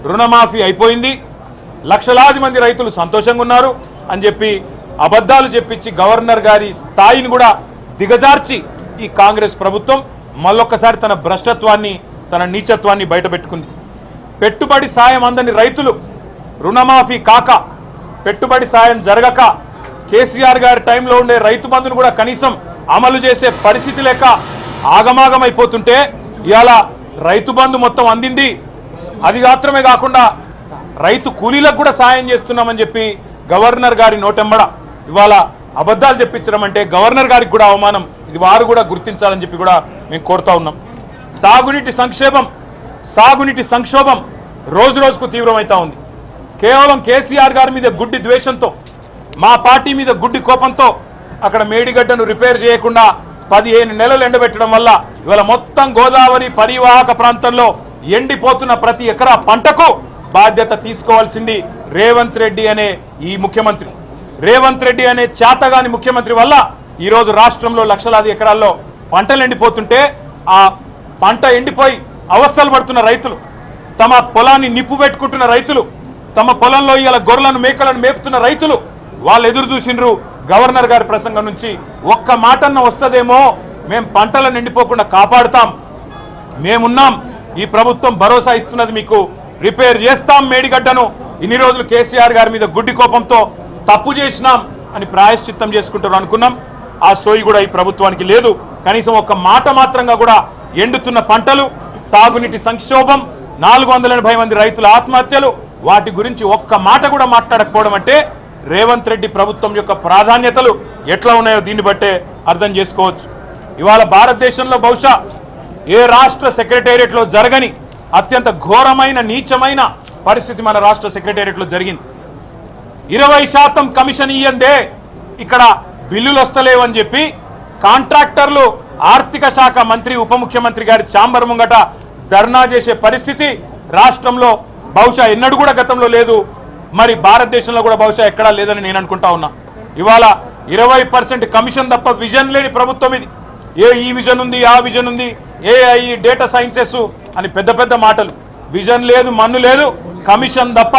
రుణమాఫీ అయిపోయింది, లక్షలాది మంది రైతులు సంతోషంగా ఉన్నారు అని చెప్పి అబద్ధాలు చెప్పించి గవర్నర్ గారి స్థాయిని కూడా దిగజార్చి ఈ కాంగ్రెస్ ప్రభుత్వం మళ్ళొక్కసారి తన భ్రష్టత్వాన్ని, తన నీచత్వాన్ని బయటపెట్టుకుంది. పెట్టుబడి సాయం అందని రైతులు రుణమాఫీ కాక, పెట్టుబడి సాయం జరగక, కేసీఆర్ గారి టైంలో ఉండే రైతు బంధును కూడా కనీసం అమలు చేసే పరిస్థితి లేక ఆగమాగమైపోతుంటే ఇవాళ రైతు బంధు మొత్తం అందింది. అది మాత్రమే కాకుండా రైతు కూలీలకు కూడా సాయం చేస్తున్నామని చెప్పి గవర్నర్ గారి నోటెమ్మడ ఇవాళ అబద్ధాలు చెప్పించడం అంటే గవర్నర్ గారికి కూడా అవమానం. ఇది వారు కూడా గుర్తించాలని చెప్పి కూడా మేము కోరుతా ఉన్నాం. సాగునీటి సంక్షోభం రోజు రోజుకు తీవ్రమవుతా ఉంది. కేవలం కేసీఆర్ గారి మీద గుడ్డి ద్వేషంతో, మా పార్టీ మీద గుడ్డి కోపంతో అక్కడ మేడిగడ్డను రిపేర్ చేయకుండా 15 నెలలు ఎండబెట్టడం వల్ల ఇవాళ మొత్తం గోదావరి పరివాహక ప్రాంతంలో ఎండిపోతున్న ప్రతి ఎకరా పంటకు బాధ్యత తీసుకోవాల్సింది రేవంత్ రెడ్డి అనే ఈ ముఖ్యమంత్రి. రేవంత్ రెడ్డి అనే చేతగాని ముఖ్యమంత్రి వల్ల ఈరోజు రాష్ట్రంలో లక్షలాది ఎకరాల్లో పంటలు ఎండిపోతుంటే, ఆ పంట ఎండిపోయి అవస్థలు పడుతున్న రైతులు, తమ పొలాన్ని నిప్పు పెట్టుకుంటున్న రైతులు, తమ పొలంలో ఇలా గొర్రెలను మేకలను మేపుతున్న రైతులు వాళ్ళు ఎదురు చూసిండ్రు గవర్నర్ గారి ప్రసంగం నుంచి. ఒక్క మాటన్న వస్తుందేమో, మేము పంటలను ఎండిపోకుండా కాపాడుతాం, మేమున్నాం, ఈ ప్రభుత్వం భరోసా ఇస్తున్నది, మీకు రిపేర్ చేస్తాం మేడిగడ్డను, ఇన్ని రోజులు కేసీఆర్ గారి మీద గుడ్డి కోపంతో తప్పు చేసినాం అని ప్రాయశ్చిత్తం చేసుకుంటారు అనుకున్నాం. ఆ సోయి కూడా ఈ ప్రభుత్వానికి లేదు. కనీసం ఒక్క మాట మాత్రంగా కూడా ఎండుతున్న పంటలు, సాగునీటి సంక్షోభం, 480 మంది రైతుల ఆత్మహత్యలు, వాటి గురించి ఒక్క మాట కూడా మాట్లాడకపోవడం అంటే రేవంత్ రెడ్డి ప్రభుత్వం యొక్క ప్రాధాన్యతలు ఎట్లా ఉన్నాయో దీన్ని బట్టే అర్థం చేసుకోవచ్చు. ఇవాళ భారతదేశంలో బహుశా ఏ రాష్ట్ర సెక్రటేరియట్లో జరగని అత్యంత ఘోరమైన నీచమైన పరిస్థితి మన రాష్ట్ర సెక్రటేరియట్లో జరిగింది. 20% కమిషన్ ఇయ్యందే ఇక్కడ బిల్లులు వస్తలేవని చెప్పి కాంట్రాక్టర్లు ఆర్థిక శాఖ మంత్రి, ఉప ముఖ్యమంత్రి గారి ఛాంబర్ ముంగట ధర్నా చేసే పరిస్థితి రాష్ట్రంలో బహుశా ఎన్నడూ కూడా గతంలో లేదు, మరి భారతదేశంలో కూడా బహుశా ఎక్కడా లేదని నేను అనుకుంటా ఉన్నా. ఇవాళ 20% కమిషన్ తప్ప విజన్ లేని ప్రభుత్వం ఇది. ఈ విజన్ ఉంది, ఆ విజన్ ఉంది, AI, డేటా సైన్సెస్ అని పెద్ద పెద్ద మాటలు. విజన్ లేదు, మన్ను లేదు, కమిషన్ తప్ప.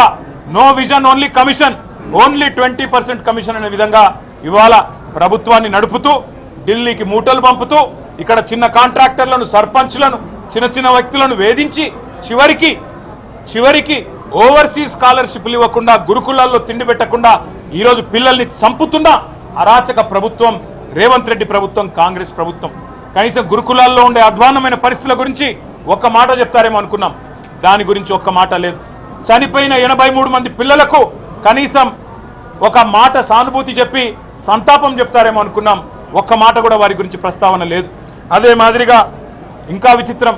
No vision, only commission, only 20% commission అనే విధంగా ఇవాళ ప్రభుత్వాన్ని నడుపుతూ, ఢిల్లీకి మూటలు పంపుతూ, ఇక్కడ చిన్న కాంట్రాక్టర్లను, సర్పంచ్లను, చిన్న చిన్న వ్యక్తులను వేధించి చివరికి ఓవర్సీస్ స్కాలర్షిప్లు ఇవ్వకుండా, గురుకులాల్లో తిండి పెట్టకుండా ఈరోజు పిల్లల్ని చంపుతున్న అరాచక ప్రభుత్వం రేవంత్ రెడ్డి ప్రభుత్వం, కాంగ్రెస్ ప్రభుత్వం. కనీసం గురుకులాల్లో ఉండే అధ్వాన్నమైన పరిస్థితుల గురించి ఒక్క మాట చెప్తారేమో అనుకున్నాం, దాని గురించి ఒక్క మాట లేదు. చనిపోయిన 83 మంది పిల్లలకు కనీసం ఒక మాట సానుభూతి చెప్పి సంతాపం చెప్తారేమో అనుకున్నాం, ఒక్క మాట కూడా వారి గురించి ప్రస్తావన లేదు. అదే మాదిరిగా ఇంకా విచిత్రం,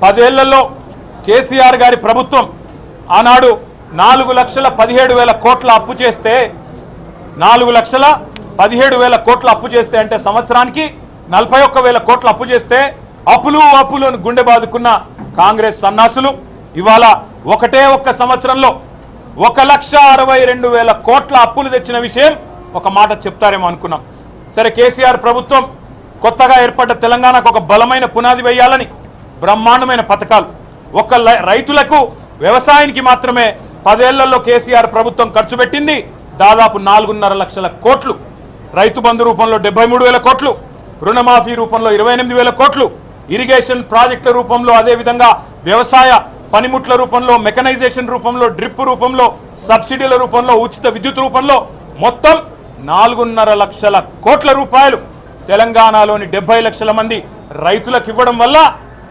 10 ఏళ్లలో కేసీఆర్ గారి ప్రభుత్వం ఆనాడు 4,17,000 కోట్ల అప్పు చేస్తే, 4,17,000 కోట్ల అప్పు చేస్తే అంటే సంవత్సరానికి 41,000 కోట్ల అప్పు చేస్తే అప్పులు అని గుండె బాదుకున్న కాంగ్రెస్ సన్నాసులు ఇవాళ ఒక్క సంవత్సరంలో 1,62,000 కోట్ల అప్పులు తెచ్చిన విషయం ఒక మాట చెప్తారేమో అనుకున్నాం. సరే, కేసీఆర్ ప్రభుత్వం కొత్తగా ఏర్పడ్డ తెలంగాణకు ఒక బలమైన పునాది వేయాలని బ్రహ్మాండమైన పథకాలు, రైతులకు, వ్యవసాయానికి మాత్రమే 10 ఏళ్లలో కేసీఆర్ ప్రభుత్వం ఖర్చు పెట్టింది దాదాపు 4.5 లక్షల కోట్లు. రైతు బంధు రూపంలో 73,000 కోట్లు, రుణమాఫీ రూపంలో 28,000 కోట్లు, ఇరిగేషన్ ప్రాజెక్టుల రూపంలో, అదేవిధంగా వ్యవసాయ పనిముట్ల రూపంలో, మెకనైజేషన్ రూపంలో, డ్రిప్ రూపంలో, సబ్సిడీల రూపంలో, ఉచిత విద్యుత్ రూపంలో మొత్తం 4.5 లక్షల కోట్ల రూపాయలు తెలంగాణలోని 70 లక్షల మంది రైతులకు ఇవ్వడం వల్ల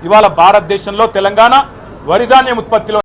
ఇవాళ భారతదేశంలో తెలంగాణ వరిధాన్యం ఉత్పత్తిలో